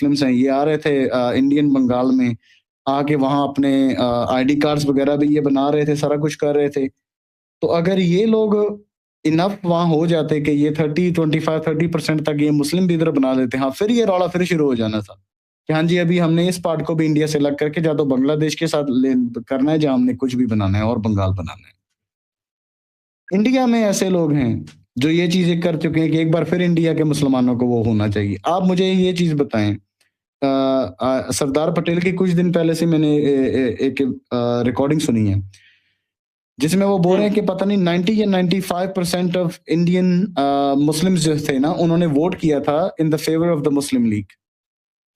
Muslims हैं, ये आ रहे थे इंडियन बंगाल में, आके वहाँ अपने आईडी कार्ड्स वगैरह भी ये बना रहे थे, सारा कुछ कर रहे थे। तो अगर ये लोग इनफ वहाँ हो जाते कि ये 30, 25, 30% तक ये मुस्लिम भी इधर बना लेते, हाँ, फिर ये रौला फिर शुरू हो जाना था कि हाँ जी, अभी हमने इस पार्ट को भी इंडिया से अलग करके या तो बांग्लादेश के साथ करना है, जहाँ हमने कुछ भी बनाना है और बंगाल बनाना है। इंडिया में ऐसे लोग हैं जो ये चीजें कर चुके हैं कि एक बार फिर इंडिया के मुसलमानों को वो होना चाहिए। आप मुझे ये चीज बताएं, सरदार पटेल की कुछ दिन पहले से मैंने एक रिकॉर्डिंग सुनी है जिसमें वो बोल रहे हैं कि पता नहीं 90 या 95% ऑफ इंडियन मुस्लिम्स जो थे ना, उन्होंने वोट किया था in the favour of the Muslim league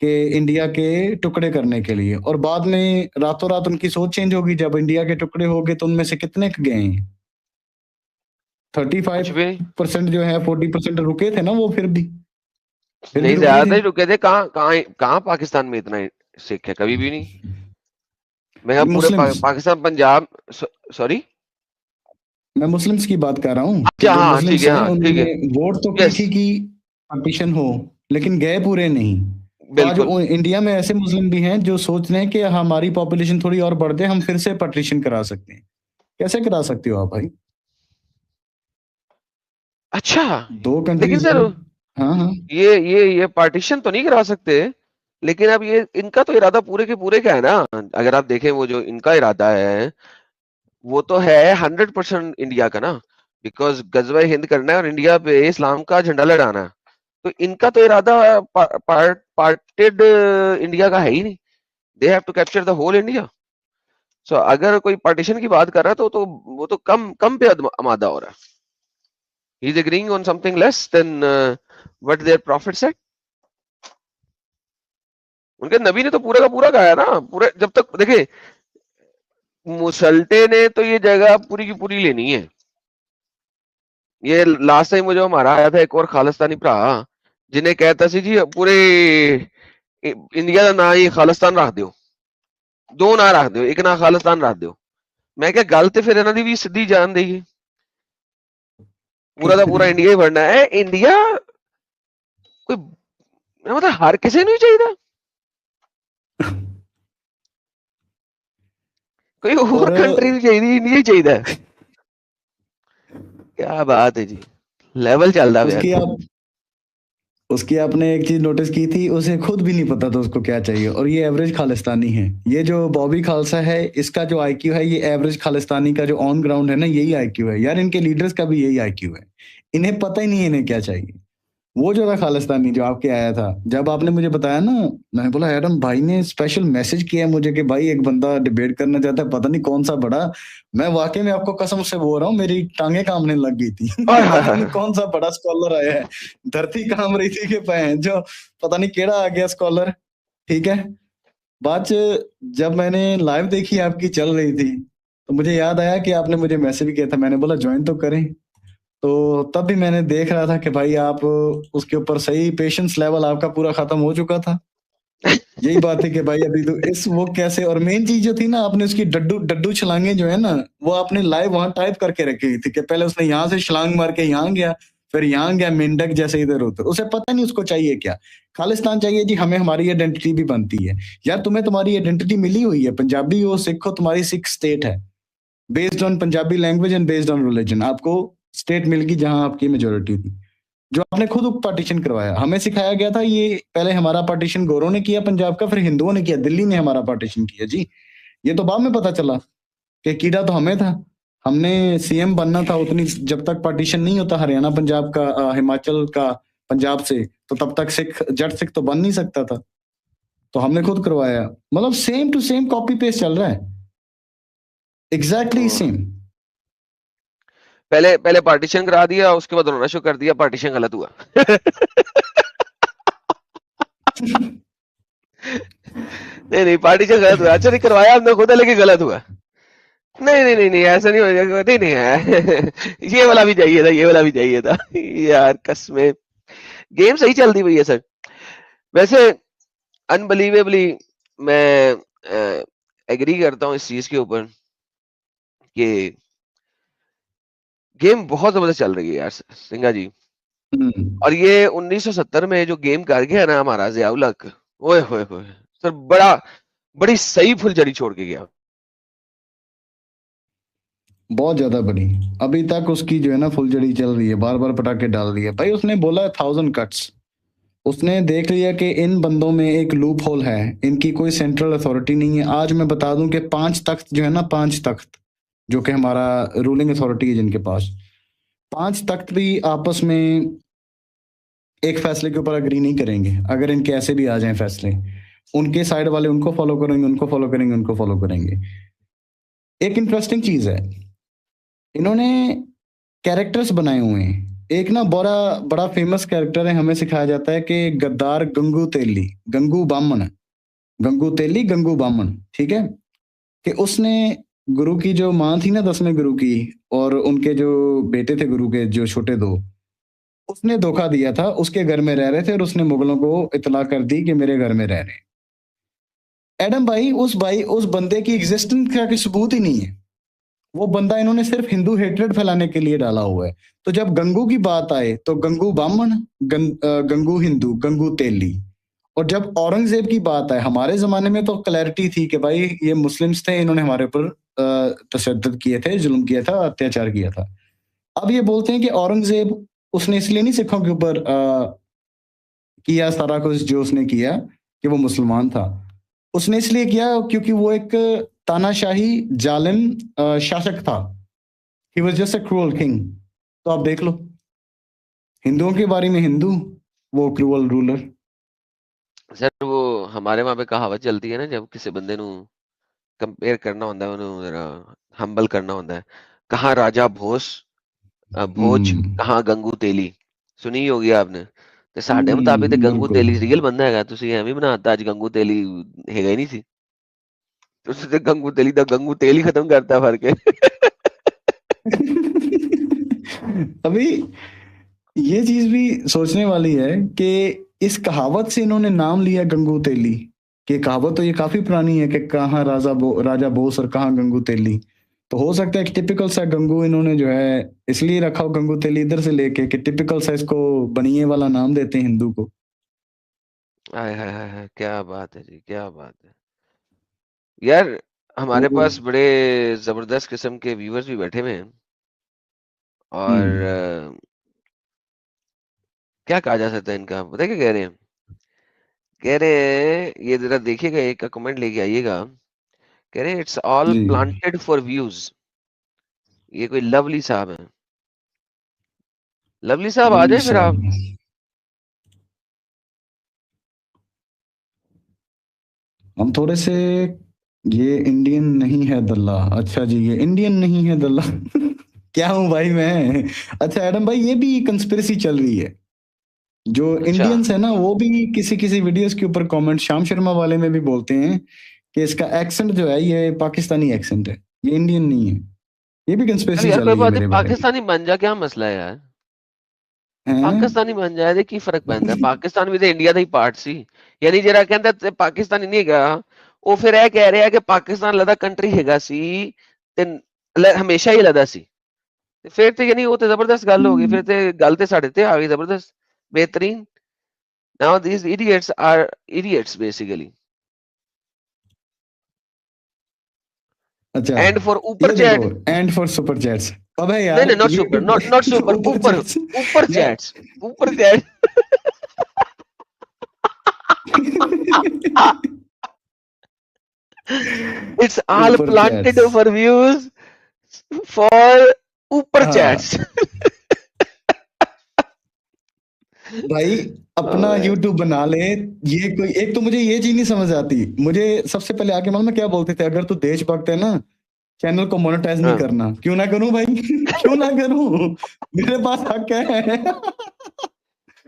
के इंडिया के टुकड़े करने के लिए, और बाद में रातों रात उनकी सोच चेंज होगी। जब इंडिया के टुकड़े हो गए तो उनमें से कितने गए हैं? 35% जो है, 40% रुके थे ना वो, फिर भी नहीं, ज्यादा ही रुके थे। कहाँ पाकिस्तान में इतना सिख है? कभी भी नहीं। मैं पूरे पाकिस्तान, पंजाब, सॉरी, मैं मुस्लिम्स की बात कर रहा हूँ। अच्छा, हाँ, ठीक है, हाँ, ठीक है। वोट तो की थी कि पार्टीशन हो, लेकिन गए पूरे नहीं। बिल्कुल। आज इंडिया में ऐसे मुस्लिम भी हैं जो सोच रहे हैं कि हमारी पॉपुलेशन थोड़ी और बढ़ जाए, हम फिर से पार्टीशन करा सकते हैं। कैसे करा सकते हो आप भाई? अच्छा, दो कंट्री। लेकिन सर, हाँ हाँ, ये पार्टीशन तो नहीं करा सकते, लेकिन अब ये इनका तो इरादा पूरे के पूरे का है ना। अगर आप देखें, वो जो इनका इरादा है वो तो है 100% इंडिया का ना, बिकॉज गजवा हिंद करना है और इंडिया पे इस्लाम का झंडा लहराना है। तो इनका तो इरादा पार्टेड इंडिया का है ही नहीं। They have to capture the whole India. So अगर कोई पार्टीशन की बात कर रहा है तो वो तो कम कम पे आमादा हो रहा है। He is agreeing on something less than what their profit set. उनके नबी ने तो पूरा का पूरा कहा है ना। पूरे, जब तक देखे, मुसल्टे ने तो ये जगह पूरी की पूरी लेनी है। ये लास्ट टाइम जो हमारा आया था एक और खालिस्तानी भरा, जिन्हें कहता सी जी पूरे इंडिया का ना ही खालिस्तान रख दो, दो ना रख दो, एक ना खालिस्तान रख दो। मैं क्या गल तो फिर इन्हों की भी सीधी जान देगी। पूरा का पूरा इंडिया ही बनना है। इंडिया कोई मतलब हर किसी नहीं चाहिए, कोई और कंट्री नहीं चाहिए, इंडिया ही चाहिए। क्या बात है जी, लेवल चल रहा है। उसकी आपने एक चीज नोटिस की थी, उसे खुद भी नहीं पता था उसको क्या चाहिए, और ये एवरेज खालिस्तानी है। ये जो बॉबी खालसा है, इसका जो आईक्यू है, ये एवरेज खालिस्तानी का जो ऑन ग्राउंड है ना, यही आईक्यू है यार। इनके लीडर्स का भी यही आईक्यू है। इन्हें पता ही नहीं है इन्हें क्या चाहिए। वो जो था खालिस्तानी जो आपके आया था, जब आपने मुझे बताया ना, मैंने बोला एडम भाई ने स्पेशल मैसेज किया मुझे कि भाई एक बंदा डिबेट करना चाहता है, पता नहीं कौन सा बड़ा। मैं वाकई में आपको कसम से बोल रहा हूँ, मेरी टांगे कांपने लग गई थी। पता नहीं कौन सा बड़ा स्कॉलर आया है। धरती कांप रही थी कि जो पता नहीं केड़ा आ गया स्कॉलर। ठीक है, बाद जब मैंने लाइव देखी आपकी चल रही थी, तो मुझे याद आया कि आपने मुझे मैसेज किया था। मैंने बोला ज्वाइन तो करें। तो तब भी मैंने देख रहा था कि भाई आप उसके ऊपर सही पेशेंस लेवल आपका पूरा खत्म हो चुका था। यही बात है कि भाई अभी तो वो कैसे, और मेन चीज जो थी ना, आपने उसकी डड्डू डड्डू छलांगे जो है ना, वो आपने लाइव वहां टाइप करके रखी हुई थी कि पहले उसने यहाँ से छलांग मार के यहाँ गया, फिर यहाँ गया, मेंढक जैसे इधर उधर। उसे पता नहीं उसको चाहिए क्या। खालिस्तान चाहिए जी, हमें हमारी आइडेंटिटी भी बनती है। यार तुम्हें तुम्हारी आइडेंटिटी मिली हुई है, पंजाबी हो, सिख हो, तुम्हारी सिख स्टेट है, based on Punjabi language and based on religion. आपको स्टेट मिल गई जहां आपकी मेजोरिटी थी, जो आपने खुद पार्टीशन करवाया। हमें सिखाया गया था ये, पहले हमारा पार्टीशन गोरों ने किया पंजाब का, फिर हिंदुओं ने किया, दिल्ली ने हमारा पार्टीशन किया जी। ये तो बाद में पता चला कि कीड़ा तो हमें था। हमने सीएम बनना था उतनी, जब तक पार्टीशन नहीं होता हरियाणा पंजाब का, हिमाचल का पंजाब से, तो तब तक सिख जट सिख तो बन नहीं सकता था। तो हमने खुद करवाया। मतलब same to same copy paste चल रहा है, एग्जैक्टली सेम। पहले पार्टीशन करा दिया, उसके बाद रोना शुरू कर दिया, पार्टीशन गलत हुआ। नहीं, पार्टीशन गलत हुआ। अच्छा, नहीं करवाया हमने खुद, लेकिन गलत हुआ। नहीं, ऐसा नहीं हो। नहीं है। ये वाला भी चाहिए था, ये वाला भी चाहिए था। यार कसमें, गेम सही चलती हुई है सर। वैसे अनबिलीवेबली मैं एग्री करता हूँ इस चीज के ऊपर कि गेम बहुत जबरदस्त चल रही है यार सिंघा जी। और ये 1970 में जो गेम कर गया ना हमारा ज़िया उल हक, ओए होए होए सर, बड़ी सही फुलझड़ी छोड़ के गया। बहुत ज्यादा बड़ी। अभी तक उसकी जो है ना फुलझड़ी चल रही है, बार बार पटाखे डाल रही है भाई। उसने बोला 1000 कट्स। उसने देख लिया कि इन बंदों में एक लूप होल है, इनकी कोई सेंट्रल अथॉरिटी नहीं है। आज मैं बता दूं कि 5 तख्त जो है ना, 5 तख्त जो कि हमारा रूलिंग अथॉरिटी है जिनके पास, 5 तख्त भी आपस में एक फैसले के ऊपर अग्री नहीं करेंगे। अगर इनके ऐसे भी आ जाएं फैसले, उनके साइड वाले उनको फॉलो करेंगे, उनको फॉलो करेंगे, उनको फॉलो करेंगे। एक इंटरेस्टिंग चीज है, इन्होंने कैरेक्टर्स बनाए हुए हैं। एक ना बड़ा बड़ा फेमस कैरेक्टर है, हमें सिखाया जाता है कि गद्दार गंगू तेली, गंगू बामन, गंगू तेली गंगू बामन, ठीक है। कि उसने गुरु की जो माँ थी ना, 10वें गुरु की, और उनके जो बेटे थे गुरु के जो छोटे दो, उसने धोखा दिया था। उसके घर में रह रहे थे और उसने मुगलों को इतला कर दी कि मेरे घर में रह रहे हैं। एडम भाई उस बंदे की एग्जिस्टेंस का कोई सबूत ही नहीं है। वो बंदा इन्होंने सिर्फ हिंदू हेट्रेड फैलाने के लिए डाला हुआ है। तो जब गंगू की बात आए तो गंगू ब्राह्मण, गंगू हिंदू, गंगू तेली। और जब औरंगजेब की बात आए, हमारे जमाने में तो क्लैरिटी थी कि भाई ये मुस्लिम्स थे, इन्होंने हमारे ऊपर तशद्दुद किए थे, जुल्म किया था, अत्याचार किया था। अब ये बोलते हैं कि औरंगजेब उसने इसलिए नहीं सिखों के ऊपर किया सारा कुछ जो उसने किया कि वो मुसलमान था। उसने इसलिए किया क्योंकि वो एक तानाशाही जालिम शासक था। He was just a cruel king. तो आप देख लो, हिंदुओं के बारे में हिंदू, वो क्रूअल रूलर। सर वो हमारे वहां पे कहावत चलती है ना, जब किसी बंदे नु कंपेयर करना होता है, ਉਹਨੂੰ जरा हम्बल करना होता है, कहाँ राजा भोज भोज, कहाँ गंगू तेली। सुनी होगी आपने। ਤੇ ਸਾਡੇ ਮੁਤਾबिਕ ਤੇ ਗੰਗੂ बिल्कुल। ਤੇਲੀ ਰੀਅਲ ਬੰਦਾ ਹੈਗਾ, ਤੁਸੀਂ ਐਵੇਂ ਬਣਾਤਾ ਅੱਜ ਗੰਗੂ ਤੇਲੀ ਹੈਗਾ ਹੀ ਨਹੀਂ ਸੀ। ਤੁਸੀਂ ਤੇ ਗੰਗੂ ਤੇਲੀ ਦਾ ਗੰਗੂ ਤੇਲ ਹੀ ਖਤਮ ਕਰਤਾ ਫੜ के। अभी ये चीज भी सोचने वाली है कि इस कहावत से इन्होंने नाम लिया गंगू तेली। कि कहावत तो ये काफी पुरानी है कि कहाँ राजा बोस और कहाँ गंगू तेली। तो हो सकता है कि टिपिकल सा गंगू इन्होंने जो है इसलिए रखा हो, गंगू तेली इधर से लेके, कि टिपिकल सा इसको बनिए वाला नाम देते हैं हिंदू को। हाय हाय हाय हाय, क्या बात है जी, क्या बात है यार। हमारे वो पास बड़े जबरदस्त किस्म के व्यूअर्स भी बैठे हुए हैं, और हम्म। क्या कहा जा सकता है इनका, पता है क्या कह रहे हैं? कह रहे हैं, ये जरा देखिएगा, एक का कमेंट लेके आइएगा। कह रहे हैं इट्स ऑल जी। Planted for views. ये कोई लवली साहब है। लवली साहब आ लवली जाए फिर आप। साहब। हम थोड़े से, ये इंडियन नहीं है दल्ला। अच्छा जी, ये इंडियन नहीं है दल्ला। क्या हूँ भाई मैं। अच्छा एडम भाई, ये भी कंस्पिरेसी चल रही है। जो अच्छा, इंडियंस है ना, वो भी किसी किसी वीडियोस के ऊपर कमेंट, श्याम शर्मा वाले में भी बोलते हैं कि इसका एक्सेंट जो है ये पाकिस्तानी एक्सेंट है, ये इंडियन नहीं है। ये भी चल कंस्पिरेसी यार चल कोई रही है बात नहीं, मेरे भाई। पाकिस्तानी बन जा, क्या मसला है यार। हैं? पाकिस्तानी बन जाए ਤੇ ਕੀ ਫਰਕ ਪੈਂਦਾ? ਪਾਕਿਸਤਾਨ ਵੀ ਤੇ ਇੰਡੀਆ ਦਾ ਹੀ ਪਾਰਟ ਸੀ। ਯਾਨੀ ਜਿਹੜਾ ਕਹਿੰਦਾ ਤੇ ਪਾਕਿਸਤਾਨੀ ਨਹੀਂ ਹੈਗਾ, ਉਹ ਫਿਰ ਇਹ ਕਹਿ ਰਿਹਾ ਕਿ ਪਾਕਿਸਤਾਨ ਅਲੱਗਾ ਕੰਟਰੀ ਹੈਗਾ ਸੀ ਤੇ ਹਮੇਸ਼ਾ ਹੀ ਅਲੱਗਾ ਸੀ। ਤੇ ਫਿਰ ਤੇ ਯਾਨੀ ਉਹ ਤੇ ਜ਼ਬਰਦਸਤ ਗੱਲ ਹੋ ਗਈ, ਫਿਰ ਤੇ ਗੱਲ ਤੇ ਸਾਡੇ ਤੇ ਆ ਗਈ ਜ਼ਬਰਦस्त, बेहतरीन। Now these idiots are idiots basically. अच्छा, And for ऊपर ये देखो, chat, and for super chats. अबे नहीं यार नहीं, नॉट सुपर, यूट्यूब नॉट पे सुपर, ऊपर ऊपर, चैट्स। ऊपर यार। चैट्स, ऊपर चैट। It's all ऊपर planted chats. for views for ऊपर हाँ चैट्स। भाई, अपना यूट्यूब बना ले। ये कोई एक तो मुझे ये चीज नहीं समझ आती। मुझे सबसे पहले आके मालूम है क्या बोलते थे, अगर तू देशभक्त है ना, चैनल को मोनेटाइज नहीं हाँ। करना। क्यों ना करूं भाई। क्यों ना करूं, मेरे पास हक है। नहीं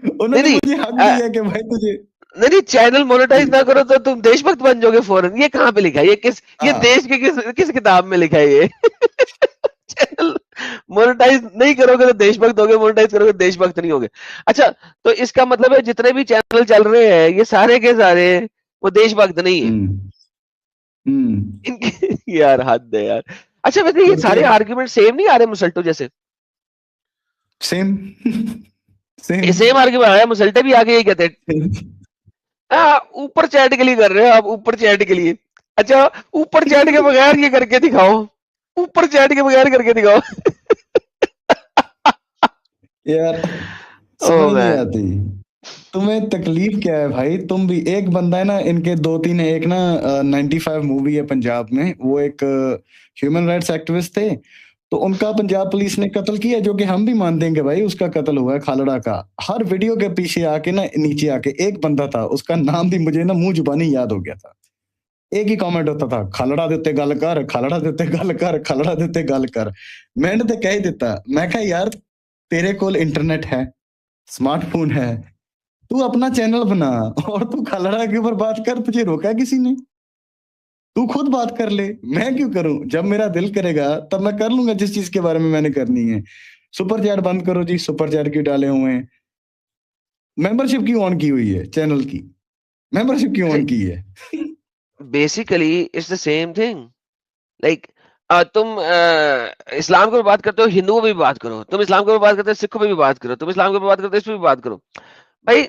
उन्होंने नहीं, मुझे हक दिया कि भाई तुझे। नहीं नहीं, चैनल मोनेटाइज ना करो तो तुम देशभक्त बन जाओगे फौरन। ये कहाँ पे लिखा है? ये हाँ। देश के किस किताब में लिखा है ये? चैनल मोनेटाइज नहीं करोगे तो देशभक्त होगे, मोनेटाइज करोगे तो देशभक्त नहीं होगे। अच्छा, तो इसका मतलब है जितने भी चैनल चल रहे हैं ये सारे के सारे वो देशभक्त नहीं है हम्म। हम्म। इनके। यार हद है यार। अच्छा वैसे ये और सारे क्या। आर्ग्यूमेंट सेम नहीं आ रहे मुसल्टो जैसे? सेम। ये सेम। सेम आर्ग्यूमेंट आया, मुसल्टे भी आगे यही कहते हैं। ऊपर चैट के लिए कर रहे हो आप, ऊपर चैट के लिए। अच्छा, ऊपर चैट के बगैर ये करके दिखाओ, ऊपर चैट के बगैर करके दिखाओ। यार समझ ओह नहीं मैन। आती। तुम्हें तकलीफ क्या है भाई? तुम भी एक बंदा है ना, इनके दो तीन है। एक ना 95 मूवी है पंजाब में, वो एक ह्यूमन राइट्स एक्टिविस्ट थे, तो उनका पंजाब पुलिस ने कत्ल किया, जो कि हम भी मान देंगे भाई उसका कत्ल हुआ है, खालड़ा का। हर वीडियो के पीछे आके ना, नीचे आके एक बंदा था, उसका नाम भी मुझे ना मुंह जुबानी याद हो गया था। एक ही कमेंट होता था, खालड़ा दे उत्ते गल कर, खालड़ा दे उत्ते गल कर, खालड़ा दे उत्ते गल कर। मैंने तो कह ही दिता, मैं कहा यार तेरे कोल इंटरनेट है, स्मार्टफोन है, तू अपना चैनल बना और तू खालड़ा के ऊपर बात कर, तुझे रोका किसी ने? तू खुद बात कर ले, मैं क्यों करूं? जब मेरा दिल करेगा तब मैं कर लूंगा जिस चीज के बारे में मैंने करनी है। सुपर चैट बंद करो जी, सुपर चैट क्यों डाले हुए हैं? मेंबरशिप क्यों ऑन की हुई है चैनल की? मेंबरशिप क्यों ऑन की है? Basically it's the same thing. Like तुम इस्लाम के ऊपर बात करते हो, हिंदुओं पे भी बात करो, तुम इस्लाम के ऊपर बात करते हो, सिखों पे भी बात करो, तुम इस्लाम के ऊपर बात करते हो, इस पे भी बात करो। भाई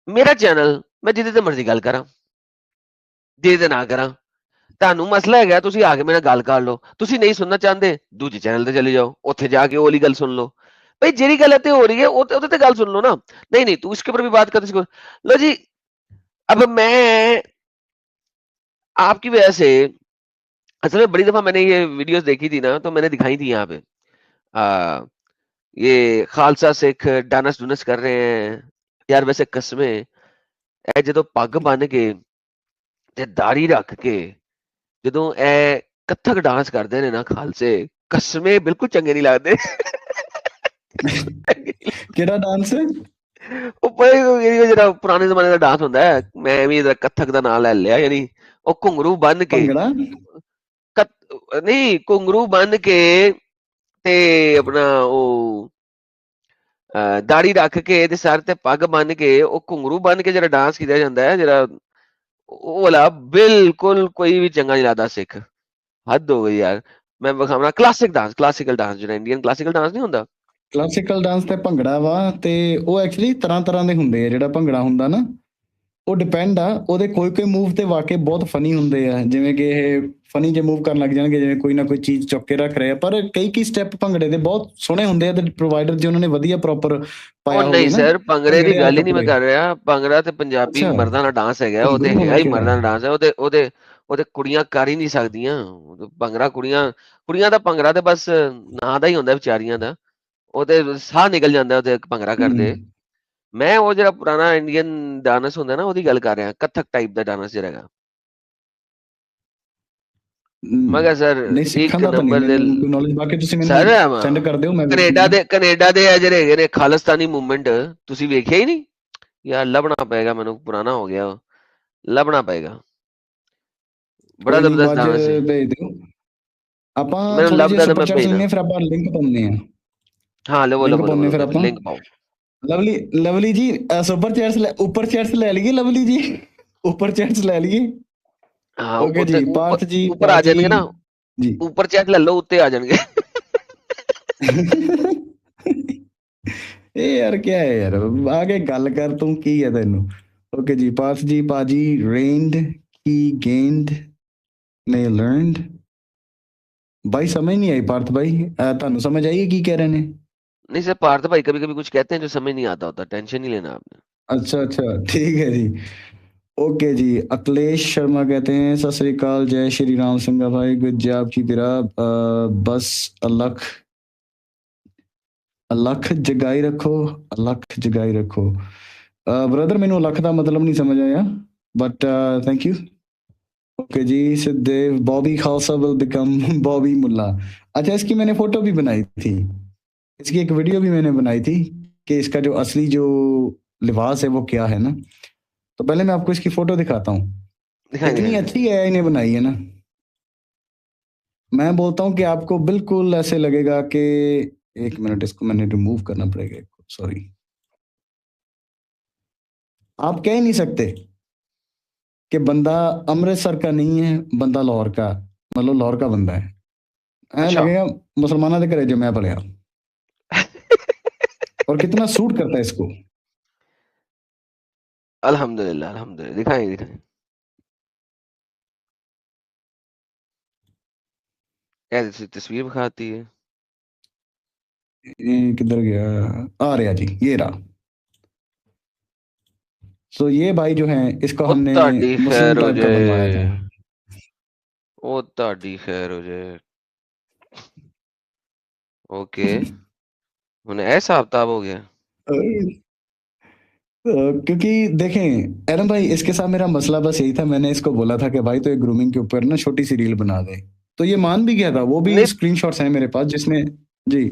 मेरा चैनल, मैं जिदे मर्जी गल करा, जिदे ना करा, ਤੁਹਾਨੂੰ ਮਸਲਾ ਹੈਗਾ, ਤੁਸੀਂ ਆ ਕੇ ਮੇਰੇ ਨਾਲ ਗੱਲ ਕਰ ਲਓ। ਤੁਸੀਂ ਨਹੀਂ ਸੁਣਨਾ ਚਾਹੁੰਦੇ, ਦੂਜੇ ਚੈਨਲ ਤੇ ਚਲੇ ਜਾਓ, ਉੱਥੇ ਜਾ ਕੇ ਉਹ ਵਾਲੀ ਗੱਲ ਸੁਣ ਲਓ। भाई ਜਿਹੜੀ ਗੱਲ ਇੱਥੇ ਹੋ ਰਹੀ है ਉਹਦੇ ਤੇ ਗੱਲ ਸੁਣ ਲਓ ना। नहीं नहीं, तू इसके ऊपर भी बात कर, लो जी। अब मैं आपकी वजह से, असल में बड़ी दफा मैंने ये वीडियोस देखी थी ना, तो मैंने दिखाई थी यहाँ पे आ, ये खालसा सिख डानस डुनस कर रहे हैं। यार वैसे कसमें ਇਹ ਜਦੋਂ ਪੱਗ ਬੰਨ ਕੇ ਤੇ ਦਾੜੀ ਰੱਖ ਕੇ ਜਦੋਂ ਇਹ ਕੱਥਕ ਡਾਂਸ ਕਰਦੇ ਨੇ ਨਾ ਖਾਲਸੇ, ਕਸਮੇ ਬਿਲਕੁਲ ਚੰਗੇ ਨਹੀਂ ਲੱਗਦੇ। केड़ा डांस है? ਉਹ ਪਏ ਜਿਹੜਾ ਪੁਰਾਣੇ ਜ਼ਮਾਨੇ ਦਾ ਡਾਂਸ ਹੁੰਦਾ ਹੈ, ਮੈਂ ਵੀ ਇਹਦਾ ਕੱਥਕ ਦਾ ਨਾਮ ਲੈ ਲਿਆ, ਯਾਨੀ ਉਹ ਘੁੰਗਰੂ ਬੰਨ ਕੇ, भंगड़ा? ਨਹੀਂ ਘੁੰਗਰੂ ਬੰਨ ਕੇ ਤੇ ਆਪਣਾ ਉਹ ਦਾੜੀ ਰੱਖ ਕੇ ਤੇ ਸਰ ਤੇ ਪੱਗ ਬੰਨ ਕੇ ਉਹ ਘੁੰਗਰੂ ਬੰਨ ਕੇ ਜਿਹੜਾ ਡਾਂਸ ਕੀਤਾ ਜਾਂਦਾ ਹੈ, ਜਿਹੜਾ ਉਹ ਵਾਲਾ ਬਿਲਕੁਲ ਕੋਈ ਵੀ ਚੰਗਾ ਨਹੀਂ ਲੱਗਦਾ ਸਿੱਖ। हद हो गई यार। मैं ਵਿਖਾਉਣਾ ਕਲਾਸਿਕ ਡਾਂਸ, ਕਲਾਸਿਕਲ ਡਾਂਸ ਜਿਹੜਾ ਇੰਡੀਅਨ ਕਲਾਸਿਕਲ ਡਾਂਸ ਨਹੀਂ ਹੁੰਦਾ। ਕਲਾਸਿਕਲ ਡਾਂਸ ਤੇ ਭੰਗੜਾ ਵਾ, ਤੇ ਉਹ ਐਕਚੁਅਲੀ ਤਰ੍ਹਾਂ ਤਰ੍ਹਾਂ ਦੇ ਹੁੰਦੇ ਆ। ਜਿਹੜਾ ਭੰਗੜਾ ਹੁੰਦਾ ਨਾ, ਉਹ ਡਿਪੈਂਡ ਆ, ਉਹਦੇ ਕੋਈ ਕੋਈ ਮੂਵ ਤੇ ਵਾਕਈ ਬਹੁਤ ਫਨੀ ਹੁੰਦੇ ਆ, ਜਿਵੇਂ ਕਿ ਇਹ ਫਨੀ ਜੇ ਮੂਵ ਕਰਨ ਲੱਗ ਜਾਣਗੇ, ਜਿਵੇਂ ਕੋਈ ਨਾ ਕੋਈ ਚੀਜ਼ ਚੁੱਕ ਕੇ ਰੱਖ ਰਹੇ ਆ, ਪਰ ਕਈ ਕਈ ਸਟੈਪ ਭੰਗੜੇ ਦੇ ਬਹੁਤ ਸੋਹਣੇ ਹੁੰਦੇ ਆ, ਤੇ ਪ੍ਰੋਵਾਈਡਰ ਜੇ ਉਹਨਾਂ ਨੇ ਵਧੀਆ ਪ੍ਰੋਪਰ ਉਹ ਪਾਇਆ ਨਹੀਂ ਹੋਵੇ ਨਾ, ਸਰ, ਭੰਗੜੇ ਦੀ ਭੰਗੜੇ ਵਾਲੇ ਗੱਲ ਹੀ ਨਹੀਂ ਮੈਂ ਕੱਪੜੇ। ਕਰ ਰਿਹਾ। ਭੰਗੜਾ ਤੇ ਪੰਜਾਬੀ ਅੱਛਾ, ਮਰਦਾਂ ਦਾ ਡਾਂਸ ਹੈਗਾ, ਉਹ ਤੇ ਘੁੰਗਰੂ ਹੈਗਾ ਵਾਲਾ ਹੀ ਕਿਹੜਾ? ਮਰਦਾਂ ਦਾ ਡਾਂਸ ਹੈ। ਉਹਦੇ ਕੁੜੀਆਂ ਕਰ ਹੀ ਨਹੀਂ ਸਕਦੀਆਂ। ਭੰਗੜਾ ਕੁੜੀਆਂ, ਕੁੜੀਆਂ ਦਾ ਭੰਗੜਾ ਤੇ ਬਸ ਨਾਂ ਦਾ ਹੀ ਹੁੰਦਾ ਵਿਚਾਰੀਆਂ ਦਾ। ਉਹ ਤੇ ਸਾਹ ਨਿਕਲ ਜਾਂਦਾ ਉਹਦੇ ਭੰਗੜਾ ਕਰਦੇ। ਹੂੰ, ਮੈਂ ਉਹ ਜਿਹੜਾ ਪੁਰਾਣਾ ਇੰਡੀਅਨ ਡਾਂਸ ਹੁੰਦਾ ਨਾ, ਉਹਦੀ ਗੱਲ ਕਰ ਰਿਹਾ, ਕੱਥਕ ਟਾਈਪ ਦਾ ਡਾਂਸ ਜਿਹੜਾ ਹੈਗਾ। ਮੈਂ ਕਿਹਾ ਸਰ ਨਹੀਂ ਸਿੱਖਾਂ ਇੱਕ ਦਾ ਤਾਂ ਨਹੀਂ ਨੰਬਰ ਦੇ ਮੈਨੂੰ ਕੋਈ ਨੌਲੇਜ, ਬਾਕੀ ਤੁਸੀਂ ਮੈਨੂੰ ਸਰ, ਸੈਂਡ ਕਰ ਦਿਓ, ਮੈਂ ਕੈਨੇਡਾ ਵੇਖੂੰਗਾ। ਦੇ ਕੈਨੇਡਾ ਦੇ ਆ ਜਿਹੜੇ ਹੈਗੇ ਨੇ ਖਾਲਿਸਤਾਨੀ ਮੂਵਮੈਂਟ, ਤੁਸੀਂ ਵੇਖਿਆ ਹੀ ਨਹੀਂ ਯਾਰ? ਲੱਭਣਾ ਪਏਗਾ ਮੈਨੂੰ, ਪੁਰਾਣਾ ਹੋ ਗਿਆ ਉਹ, ਲੱਭਣਾ ਪਏਗਾ। ਬੜਾ ਕੋਈ ਨਹੀਂ, ਜ਼ਬਰਦਸਤ ਬਾਅਦ 'ਚ ਡਾਂਸ ਸੀ। ਭੇਜ ਦਿਓ। ਆਪਾਂ ਮੈਨੂੰ ਥੋੜੇ ਜਿਹੇ ਲੱਭਦਾ ਤਾਂ ਸੁਪਰ ਮੈਂ ਚੈਟਸ ਭੇਜਦਾ। ਲੈਣੇ, ਫਿਰ ਆਪਾਂ ਲਿੰਕ ਪਾਉਂਦੇ ਆ। ਹਾਂ ਲਵੋ ਲਿੰਕ ਲਵੋ ਲਵੋ ਪਾਉਂਦੇ ਫਿਰ ਲਵੋ, ਆਪਾਂ। ਲਿੰਕ ਪਾਓ। ਲਵਲੀ, ਲਵਲੀ ਜੀ ਸੁਪਰ ਚੈट्स ऊपर चैट्स ले लिए लवली जी, ऊपर चैट्स ले लिए। ਹਾਂ ओके ਉੱਤੇ जी, पार्थ जी, ਉੱਪਰ ਆ पाजी ਜਾਣਗੇ ਨਾ, जी। ਉੱਪਰ ਚੈਟ ਲੈ ਲਓ, ਉੱਤੇ ਆ ਜਾਣਗੇ। ये यार क्या है यार, आगे गल कर, तू की है तेनू? ओके जी, पार्थ जी, पाजी रेन्ड की गेंद ने लर्नड। भाई समझ नहीं आई पार्थ भाई, ਤੁਹਾਨੂੰ समझ आई की कह रहे ने? नहीं सर, पार्थ भाई कभी कभी कुछ कहते हैं जो समझ नहीं आता होता, टेंशन नहीं लेना आपने। अच्छा अच्छा, ठीक है जी। ओके जी, अखिलेश शर्मा कहते हैं सत श्री अकाल, जय श्री राम सिंगा भाई, गुड जॉब की तेरा। बस अलख अलख जगाई रखो, अलख जगाई रखो। ब्रदर मैनू अलख का मतलब नहीं समझ आया, बट थैंक यू। ओके जी, Siddhdev, Bobby Khalsa will become Bobby Mulla. अच्छा, इसकी मैंने फोटो भी बनाई थी, इसकी एक वीडियो भी मैंने बनाई थी कि इसका जो असली जो लिबास है वो क्या है ना। तो पहले मैं आपको इसकी फोटो दिखाता हूँ। दिखाएं इतनी दिखाएं। अच्छी एआई ने बनाई है ना, मैं बोलता हूँ कि आपको बिल्कुल ऐसे लगेगा कि, एक मिनट, इसको मैंने रिमूव करना पड़ेगा, सॉरी। आप कह ही नहीं सकते कि बंदा अमृतसर का नहीं है, बंदा लाहौर का, मतलब लाहौर का बंदा है। ऐ अच्छा। लगेगा मुसलमाना के घरे जो मैं पलिया। और कितना सूट करता है इसको। अल्हम्दुलिल्लाह, अल्हम्दुलिल्लाह, दिखाएँ। यार तस्वीर दिखाती है। ये किधर गया? आ रहा जी, ये रहा। तो ये भाई जो है इसको ਉਹ हमने ਤੁਹਾਡੀ मुस्लिम खैर हो टाइप का बनवाया था। जाए, ਉਹ ਤੁਹਾਡੀ खैर हो जाए। ओके, ਹੁਣ ਇਹ ਹਿਸਾਬ किताब हो गया। क्योंकि देखें एरम भाई, इसके साथ मेरा मसला बस यही था, मैंने इसको बोला था कि भाई तो एक ग्रूमिंग के ऊपर ना छोटी सी रील बना दे, तो ये मान भी गया था। वो भी नहीं स्क्रीनशॉट्स हैं मेरे पास जिसने जी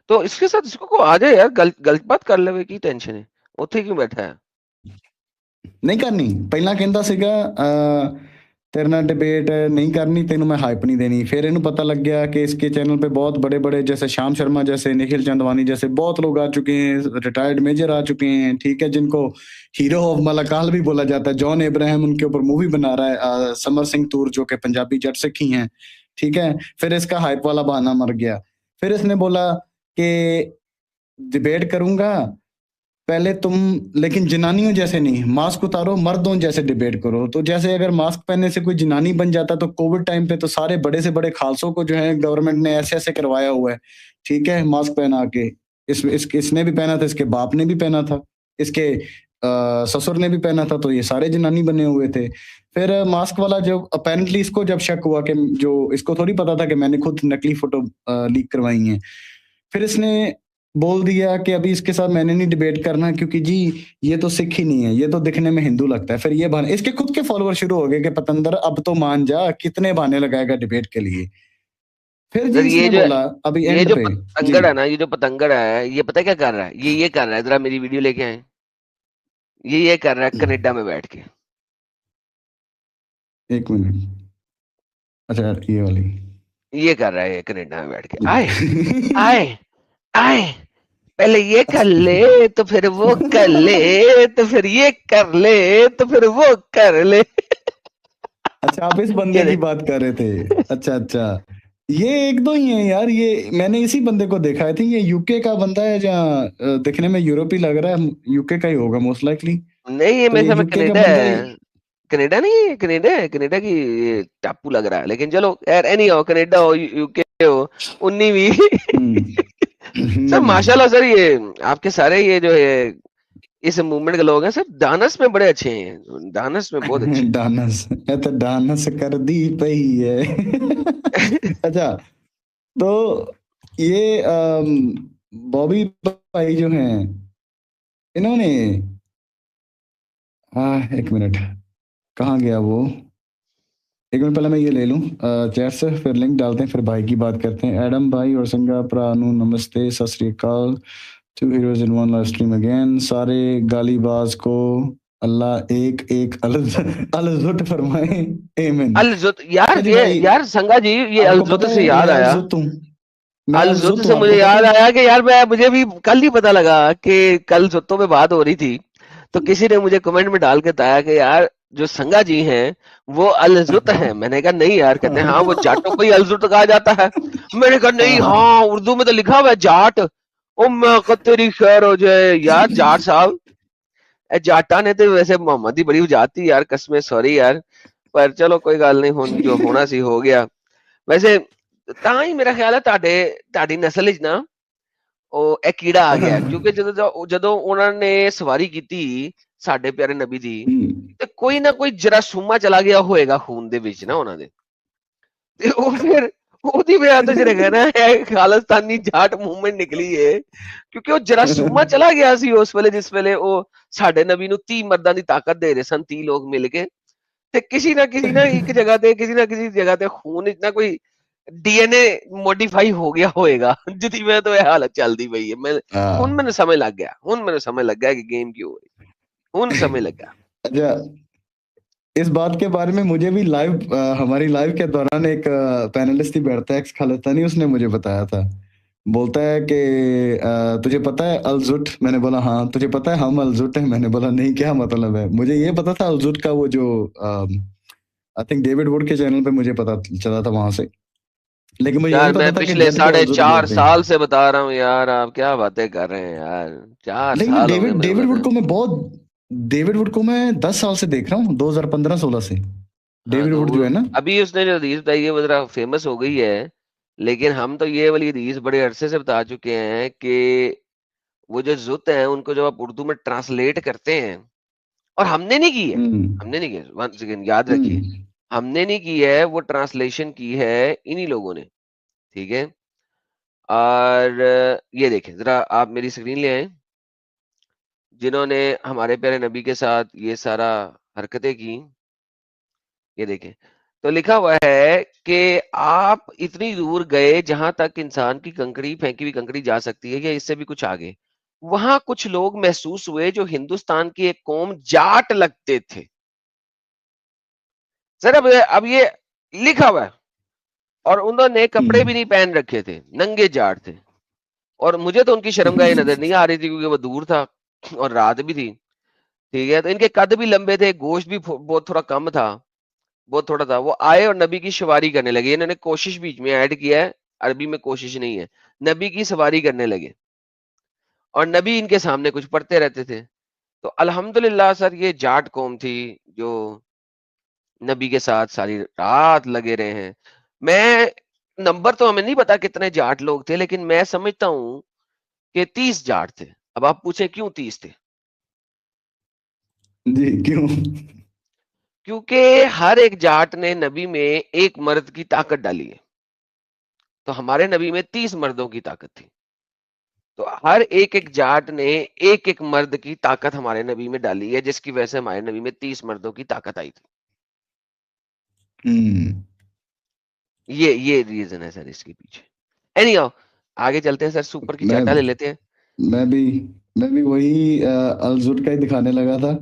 तो इसके साथ इसको को आ जाए यार, गलत बात कर लेवे की टेंशन है, ਉੱਥੇ क्यों बैठा है। नहीं करनी। पहला कहता सीगा तेरे ਨਾਲ डिबेट नहीं करनी, तेनू मैं हाइप नहीं देनी। फिर इन्हें पता लग गया कि इसके चैनल पे बहुत बड़े बड़े जैसे श्याम शर्मा जैसे, निखिल चंदवानी जैसे बहुत लोग आ चुके हैं, रिटायर्ड मेजर आ चुके हैं, ठीक है, जिनको हीरो ऑफ मलाकाल भी बोला जाता है। जॉन इब्राहिम उनके ऊपर मूवी बना रहा है, समर सिंह तूर जो कि पंजाबी जट सिखी हैं, ठीक है। फिर इसका हाइप वाला बहाना मर गया। फिर इसने बोला कि डिबेट करूंगा, पहले तुम लेकिन जनानियों जैसे नहीं, मास्क उतारो, मर्दों जैसे डिबेट करो। तो जैसे अगर मास्क पहनने से कोई जनानी बन जाता, तो कोविड टाइम पे तो सारे बड़े से बड़े खालसों को जो है गवर्नमेंट ने ऐसे ऐसे करवाया हुआ है, ठीक है, मास्क पहना के। इसने भी पहना था, इसके बाप ने भी पहना था, इसके ससुर ने भी पहना था, तो ये सारे जनानी बने हुए थे। फिर मास्क वाला जो अपेरेंटली इसको जब शक हुआ कि जो इसको थोड़ी पता था कि मैंने खुद नकली फोटो लीक करवाई है, फिर इसने बोल दिया कि अभी इसके साथ मैंने नहीं डिबेट करना, क्योंकि जी ये तो सिख ही नहीं है, ये तो दिखने में हिंदू लगता है। फिर ये बहाने, इसके खुद के फॉलोअर शुरू हो गए कि पतंदर अब तो मान जा, कितने बहाने लगाएगा डिबेट के लिए। फिर जी सर इसने बोला अभी ये एंड जो पे जी पतंगड़ है ना, ये जो पतंगड़ है, ये पता है क्या कर रहा है, ये कर रहा है, जरा मेरी वीडियो लेके आए, ये कर रहा है कनाडा में बैठ के। एक मिनट, अच्छा ये वाली ये कर रहा है कनाडा में बैठ के, जी आए आए आए, पहले ये कर ले तो फिर वो कर ले, तो फिर ये कर ले तो फिर वो कर ले। अच्छा आप इस बंदे ये की देख, बात कर रहे थे, अच्छा अच्छा। ये एक दो ही है यार, ये मैंने इसी बंदे को देखा है थी। ये यूके का बंदा है, जहाँ दिखने में यूरोपी लग रहा है, यूके का ही होगा मोस्ट लाइकली। नहीं ये तो मेरे ये समय यूके का कनाडा बंदा ही है, कनाडा नहीं है, कनाडा है, कनाडा की ये टापू लग रहा है, लेकिन चलो यार एनी हो, कनाडा हो यूके हो, 19वीं। सर हम्म। माशाल्लाह सर, ये आपके सारे ये जो है इस मूवमेंट के लोग हैं सर, डांस में बड़े अच्छे हैं, डांस में बहुत अच्छे डानस, ये तो डानस कर दी पई है। हैं। अच्छा, तो ये बॉबी भाई जो हैं, इन्होंने एक मिनट, कहाँ गया वो? एक मिनट पहले मैं ये ले लूं चैट से, फिर लिंक डालते हैं, फिर भाई की बात करते हैं। एडम भाई और संगा प्रानु नमस्ते, Sat Shri Akal. Two heroes in one live stream again. सारे गालीबाज को अल्लाह एक एक अलजुट फरमाए, आमीन। अलजुत अच्छा यार, जी ये भाई, यार संगा जी, ये आपको अलजुत पता से है याद मैं आया, अलजुत हूँ, मैं अलजुत अलजुत से हूँ, मुझे आपको पता याद है। आया कि यार मैं, मुझे भी कल ही पता लगा कि कल जुत्तों पे बात हो रही थी, तो किसी ने मुझे कमेंट में डाल के बताया कि यार जो संगा जी हैं वो अलजुत हैं। मैंने कहा नहीं यार, कहते हैं हाँ वो जाटों को ही अलजुत कहा जाता है। मैंने कहा नहीं, हाँ हाँ उर्दू में तो लिखा हुआ है जाट। ओ मैं कहा तेरी खैर हो जाए यार जाट साहब, ए जाटा ने तो वैसे मोहम्मदी बड़ी जाती यार, कसमें सॉरी यार, पर चलो कोई गल नहीं, हुन जो होना सी हो गया। वैसे ਤਾਂ ਹੀ ਮੇਰਾ ਖਿਆਲ ਹੈ ਤੁਹਾਡੀ ਨਸਲ ਵਿੱਚ ਨਾ ਉਹ ਇਹ ਕੀੜਾ ਆ ਗਿਆ, ਕਿਉਂਕਿ ਜਦੋਂ ਉਹਨਾਂ ਨੇ ਸਵਾਰੀ ਕੀਤੀ ਸਾਡੇ ਪਿਆਰੇ ਨਬੀ ਦੀ, ਤੇ ਕੋਈ ਨਾ ਕੋਈ ਜਰਾਸੂਮਾ ਚਲਾ ਗਿਆ ਹੋਏਗਾ ਖੂਨ ਦੇ ਵਿੱਚ ਨਾ ਉਹਨਾਂ ਦੇ, ਤੇ ਉਹ ਫਿਰ ਉਹਦੀ ਵਜ੍ਹਾ ਤੋਂ ਜਿਹੜਾ ਹੈਗਾ ਨਾ ਇਹ ਖਾਲਿਸਤਾਨੀ ਜਾਟ ਮੂਵਮੈਂਟ ਨਿਕਲੀ ਏ, ਕਿਉਂਕਿ ਉਹ ਜਰਾਸੂਮਾ ਚਲਾ ਗਿਆ ਸੀ ਉਸ ਵੇਲੇ ਜਿਸ ਵੇਲੇ ਉਹ ਸਾਡੇ ਨਬੀ ਨੂੰ 30 ਮਰਦਾਂ ਦੀ ਤਾਕਤ ਦੇ ਰਹੇ ਸਨ, 30 ਲੋਕ ਮਿਲ ਕੇ, ਤੇ ਕਿਸੇ ਨਾ ਇੱਕ ਜਗ੍ਹਾ ਤੇ, ਕਿਸੇ ਨਾ ਕਿਸੇ ਜਗ੍ਹਾ ਤੇ ਖੂਨ ਵਿੱਚ ਨਾ ਕੋਈ डीएनए मॉडिफाई हो गया होएगा, जितनी में तो ये हालत चलती पई है। मैं हुन हाँ मैंने समझ लग गया, हुन मैंने समझ लग गया कि गेम क्यों हो रही, हुन समझ लग गया। अच्छा, इस बात के बारे में मुझे भी लाइव हमारी लाइव के दौरान एक पैनलिस्ट ही बैठता है, एक्स खालिस्तानी, उसने मुझे बताया था। बोलता है कि तुझे पता है अलजुट? मैंने बोला हाँ। तुझे पता है हम अलजुट हैं? मैंने बोला नहीं, क्या मतलब है? मुझे ये पता था अलजुट का, वो जो आई थिंक डेविड वुड के चैनल पे मुझे पता चला था वहां से, लेकिन मुझे ये यार नहीं मैं पता था कि पिछले जद को साढ़े अलजुट चार बोलते हैं। साल से बता रहा हूँ यार, आप क्या बातें कर रहे हैं यार, 4 लेकिन साल हो गए डेविड मेरे को डेविड वुड बताएं। को मैं बहुत डेविड वुड को मैं 10 साल से देख रहा हूँ, 2015-16 से। हाँ डेविड तो वुड जो है ना, अभी उसने जो रील्स बताई है वो जरा फेमस हो गई है, लेकिन हम तो ये वाली रील्स बड़े अरसे से बता चुके हैं कि वो जो जुत है उनको जब आप उर्दू में ट्रांसलेट करते हैं, और हमने नहीं की है, हम्म, हमने नहीं की है, वन सेकंड याद रखिए, हम्म, हमने नहीं की है, वो ट्रांसलेशन की है इन्हीं लोगों ने, ठीक है। और ये देखें जरा, आप मेरी स्क्रीन ले आए, जिन्होंने हमारे प्यारे नबी के साथ ये सारा हरकतें की, ये देखें। तो लिखा हुआ है कि आप इतनी दूर गए जहां तक इंसान की कंकड़ी, फेंकी हुई कंकड़ी जा सकती है या इससे भी कुछ आगे। वहां कुछ लोग महसूस हुए जो हिंदुस्तान की एक कौम जाट लगते थे। सर अब ये लिखा हुआ है, और उन्होंने कपड़े भी हम्म, नहीं पहन रखे थे, नंगे जाट थे। और मुझे तो उनकी शर्मगाह नजर नहीं आ रही थी क्योंकि वो दूर था और रात भी थी, ठीक है। तो इनके कद भी लंबे थे, गोश्त भी बहुत थोड़ा कम था, बहुत थोड़ा था। वो आए और नबी की सवारी करने लगे। इन्होंने कोशिश बीच में ऐड किया है, अरबी में कोशिश नहीं है, नबी की सवारी करने लगे, और नबी इनके सामने कुछ पढ़ते रहते थे। तो अल्हम्दुलिल्लाह सर, ये जाट कौम थी जो नबी के साथ सारी रात लगे रहे हैं। मैं नंबर तो हमें नहीं पता कितने जाट लोग थे, लेकिन मैं समझता हूँ कि 30 जाट थे। अब आप पूछे क्यों 30 थे? जी क्यों? क्योंकि हर एक जाट ने नबी में एक मर्द की ताकत डाली है। तो हमारे नबी में 30 मर्दों की ताकत थी। तो हर एक एक जाट ने एक एक मर्द की ताकत हमारे नबी में डाली है, जिसकी वजह से हमारे नबी में 30 मर्दों की ताकत आई थी। हम्म, ये रीजन है सर इसके पीछे। एनीहाउ, आगे चलते हैं सर, सुपर की मैं चाटा ले लेते हैं। मैं भी मैं भी वही अलजुट का ही दिखाने लगा था।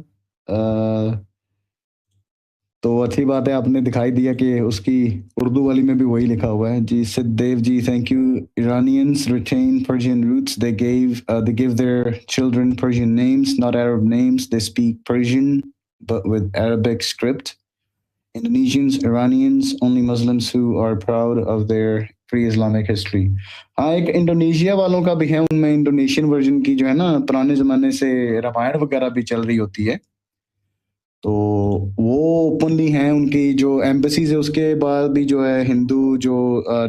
तो अच्छी बात है, आपने दिखाई दिया कि उसकी उर्दू वाली में भी वही लिखा हुआ है। जी Siddhdev ji, thank you. Iranians retain Persian roots. They give their children Persian names, not Arab names. They speak Persian but with Arabic script. Indonesians, Iranians, only Muslims who are proud of their pre-Islamic history. हाँ, एक Indonesia वालों का भी है, उनमें Indonesian version की जो है ना, पुराने जमाने से रामायण वगैरह भी चल रही होती है। तो वो ओपनली हैं, उनकी जो एम्बेसीज है उसके बाद भी जो है हिंदू जो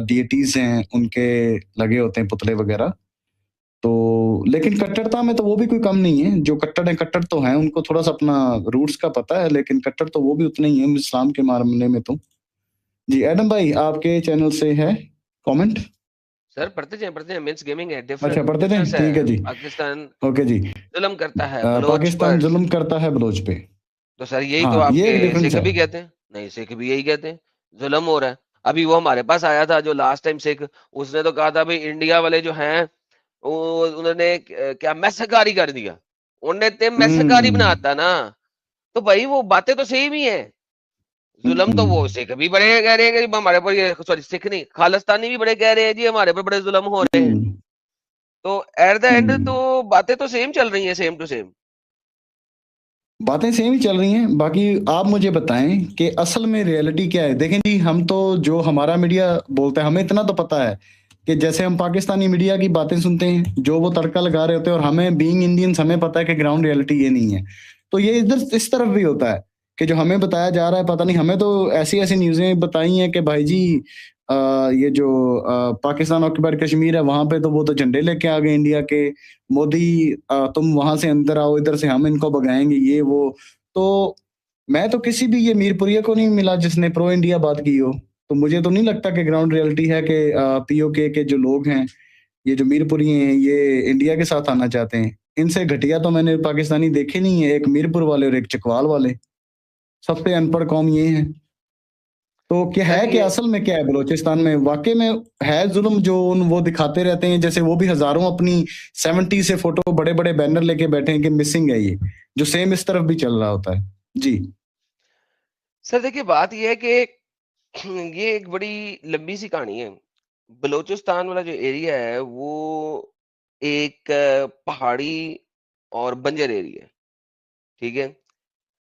डीएटीज हैं उनके लगे होते हैं पुतले वगैरह। तो लेकिन कट्टरता में तो वो भी कोई कम नहीं है। जो कट्टर है, कट्टर तो हैं, उनको थोड़ा सा अपना रूट्स का पता है, लेकिन कट्टर तो वो भी उतने ही हैं इस्लाम के मामले में तो। जी एडम भाई, आपके चैनल से है कमेंट? सर पढ़ते जाएं, मेंस गेमिंग है, अच्छा, डिफरेंट पढ़ते थे, डिफरेंस ठीक है है। जी। पाकिस्तान ओके जी। जुल्म करता है बलोच पाकिस्तान पर। जुल्म करता है बलोच पे। तो सर यही तो हाँ, ये आपके एक डिफरेंस सिख है। भी कहते हैं। नहीं, सिख भी यही कहते हैं, जुल्म हो रहा है। अभी वो हमारे पास आया था जो लास्ट टाइम सिख, उसने तो कहा था भाई इंडिया वाले जो हैं वो, उन्होंने क्या मैसेकारी कर दिया, उन्होंने ते मैसेकारी हम्म, बनाता ना। तो भाई वो बातें तो सेम ही है। जुल्म तो वो हम्म, सिख भी बड़े कह रहे हैं कि हमारे पर, ये सॉरी सिख नहीं, खालिस्तानी भी बड़े कह रहे हैं जी हमारे पर बड़े जुल्म हो रहे हैं। हम्म, तो एट द एंड हम्म। तो बातें तो सेम चल रही हैं, सेम टू सेम। बातें सेम ही चल रही हैं। बाकी आप मुझे बताएं कि असल में रियलिटी क्या है। देखें जी, हम तो जो हमारा मीडिया बोलता है, हमें इतना तो पता है कि जैसे हम पाकिस्तानी मीडिया की बातें सुनते हैं, जो वो तड़का लगा रहे होते हैं, और हमें बीइंग इंडियंस हमें पता है कि ग्राउंड रियलिटी ये नहीं है। तो ये इधर इस तरफ भी होता है कि जो हमें बताया जा रहा है, पता नहीं, हमें तो ऐसी ऐसी न्यूज़ें बताई हैं कि भाई जी ये जो पाकिस्तान ऑक्यूपाइड कश्मीर है, वहां पे तो वो तो झंडे लेके आ गए इंडिया के। मोदी, तुम वहां से अंदर आओ, इधर से हम इनको भगाएंगे, ये वो। तो मैं तो किसी भी ये मीरपुरिया को नहीं मिला जिसने प्रो इंडिया बात की हो। तो मुझे तो नहीं लगता कि ग्राउंड रियलिटी है कि पीओके के जो लोग हैं, ये जो मीरपुरी हैं, ये इंडिया के साथ आना चाहते हैं। इनसे घटिया तो मैंने पाकिस्तानी देखे नहीं है, एक मीरपुर वाले और एक चकवाल वाले। सबसे अनपढ़ कौम ये है। तो क्या सर है कि ये असल में क्या है बलूचिस्तान में वाकई में है जुल्म जो वो दिखाते रहते हैं। जैसे वो भी हजारों अपनी 70 से फोटो बड़े बड़े बैनर लेके बैठे हैं कि मिसिंग है, ये जो सेम इस तरफ भी चल रहा होता है। जी। सर देखिए, बात ये है कि ये एक बड़ी लंबी सी कहानी है। बलूचिस्तान वाला जो एरिया है वो एक पहाड़ी और बंजर एरिया है, ठीक है।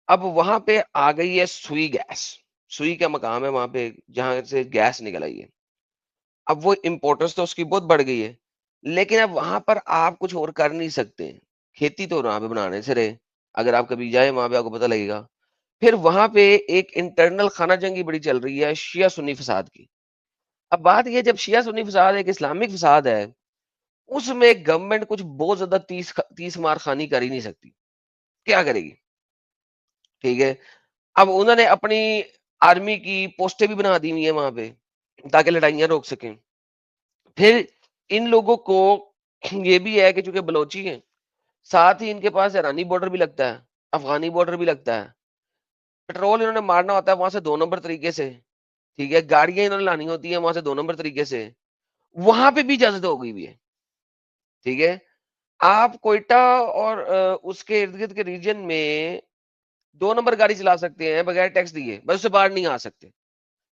अब वहां पे आ गई है सुई गैस। सुई का मकाम है वहां पे जहां से गैस निकल आई है। अब वो इम्पोर्टेंस तो उसकी बहुत बढ़ गई है, लेकिन अब वहां पर आप कुछ और कर नहीं सकते। खेती तो वहां पे बनाने से रहे। अगर आप कभी जाए वहां पे आपको पता लगेगा। फिर वहां पे एक इंटरनल खाना जंगी बड़ी चल रही है शिया सुन्नी फसाद की। अब बात ये, जब शिया सुन्नी फसाद एक इस्लामिक फसाद है, उसमें गवर्नमेंट कुछ बहुत ज्यादा तीस मार खानी कर ही नहीं सकती। क्या करेगी? ठीक है। अब उन्होंने अपनी आर्मी की पोस्टें भी बना दी हुई है वहां पे, ताकि लड़ाइयां रोक सकें। फिर इन लोगों को ये भी है कि चूंकि बलोची हैं, साथ ही इनके पास ईरानी बॉर्डर भी लगता है, अफगानी बॉर्डर भी लगता है। पेट्रोल इन्होंने मारना होता है वहां से 2 नंबर तरीके से, ठीक है। गाड़ियां इन्होंने लानी होती है वहां से 2 नंबर तरीके से, वहां पे भी इजाजत हो गई हुई है, ठीक है। आप कोयटा और उसके इर्द गिर्द के रीजन में 2 नंबर गाड़ी चला सकते हैं बगैर टैक्स दिए, बस उससे बाहर नहीं आ सकते।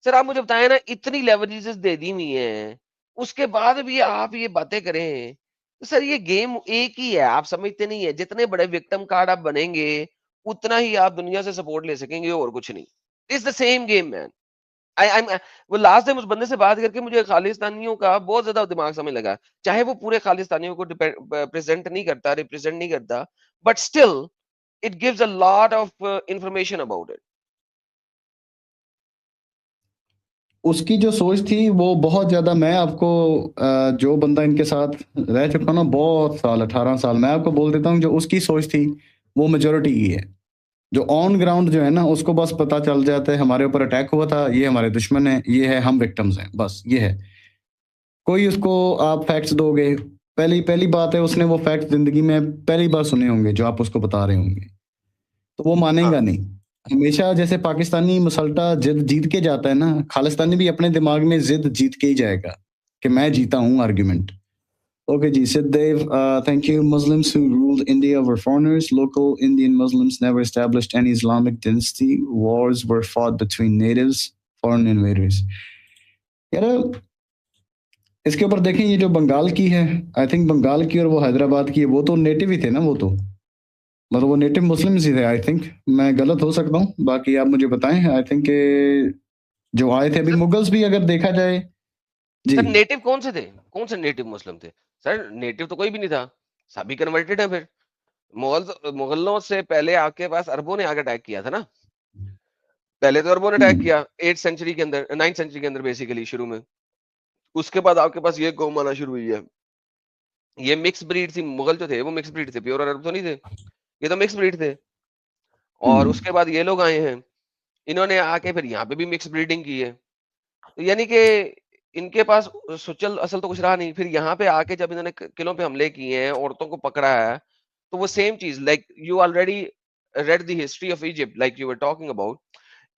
सर आप मुझे बताएं ना, इतनी लेवरेजेस दे दी हुई हैं, उसके बाद भी आप ये बातें करें, तो सर ये गेम एक ही है, आप समझते नहीं है। जितने बड़े विक्टिम कार्ड आप बनेंगे, उतना ही आप दुनिया से सपोर्ट ले सकेंगे, और कुछ नहीं। It's the same game man. I वो लास्ट टाइम उस बंदे से बात करके मुझे खालिस्तानियों का बहुत ज्यादा दिमाग समझ लगा। चाहे वो पूरे खालिस्तानियों को प्रेजेंट नहीं करता, रिप्रेजेंट नहीं करता, but still it gives a lot of information about it. उसकी जो सोच थी वो बहुत ज्यादा, मैं आपको जो बंदा इनके साथ रह चुका ना बहुत साल, 18 साल, मैं आपको बोल देता हूँ जो उसकी सोच थी वो मेजोरिटी की है। जो ऑन ग्राउंड जो है ना, उसको बस पता चल जाता है हमारे ऊपर अटैक हुआ था, ये हमारे दुश्मन है, ये है, हम विक्टिम्स हैं, बस ये है। कोई उसको आप फैक्ट्स दोगे, पहली पहली बात है उसने वो फैक्ट्स जिंदगी में पहली बार सुने होंगे जो आप उसको बता रहे होंगे, तो वो हाँ मानेगा नहीं। हमेशा जैसे पाकिस्तानी मुसल्टा जिद जीत के जाता है ना, खालिस्तानी भी अपने दिमाग में जिद जीत के ही जाएगा कि मैं जीता हूँ argument. Okay, Ji. Siddev, thank you. Muslims who ruled India were foreigners. Local Indian Muslims never established any Islamic dynasty. Wars were fought between natives, foreign invaders. यार इसके ऊपर देखें, ये जो बंगाल की है, आई थिंक बंगाल की और वो हैदराबाद की है, वो तो नेटिव ही थे ना, वो तो मतलब वो नेटिव मुस्लिम्स ही थे आई थिंक। मैं गलत हो सकता हूँ, बाकी आप मुझे बताएं। आई थिंक जो आए थे अभी सर, मुगल्स भी अगर देखा जाए। जी। सर नेटिव कौन से थे? कौन से नेटिव मुस्लिम थे? सर नेटिव तो कोई भी नहीं था, सभी कन्वर्टेड है फिर। मुगलों से पहले आपके पास अरबों ने आके अटैक किया था ना। पहले तो अरबों ने अटैक हम्म। किया 8th सेंचुरी के अंदर, 9th सेंचुरी के अंदर बेसिकली शुरू में। उसके बाद आपके पास ये कौम आना शुरू हुई है। ये मिक्स ब्रीड थी, मुगल जो थे वो मिक्स ब्रीड थे, प्योर अरब तो नहीं थे, ये तो मिक्स ब्रीड थे। और हम्म। उसके बाद ये लोग आए हैं, इन्होंने आके फिर यहाँ पे भी मिक्स ब्रीडिंग की है। तो यानी कि इनके पास सुचल असल तो कुछ रहा नहीं। फिर यहाँ पे आके जब इन्होंने किलों पे हमले किए हैं, औरतों को पकड़ा है, तो वो सेम चीज, like you already read the history of Egypt, like you were talking about.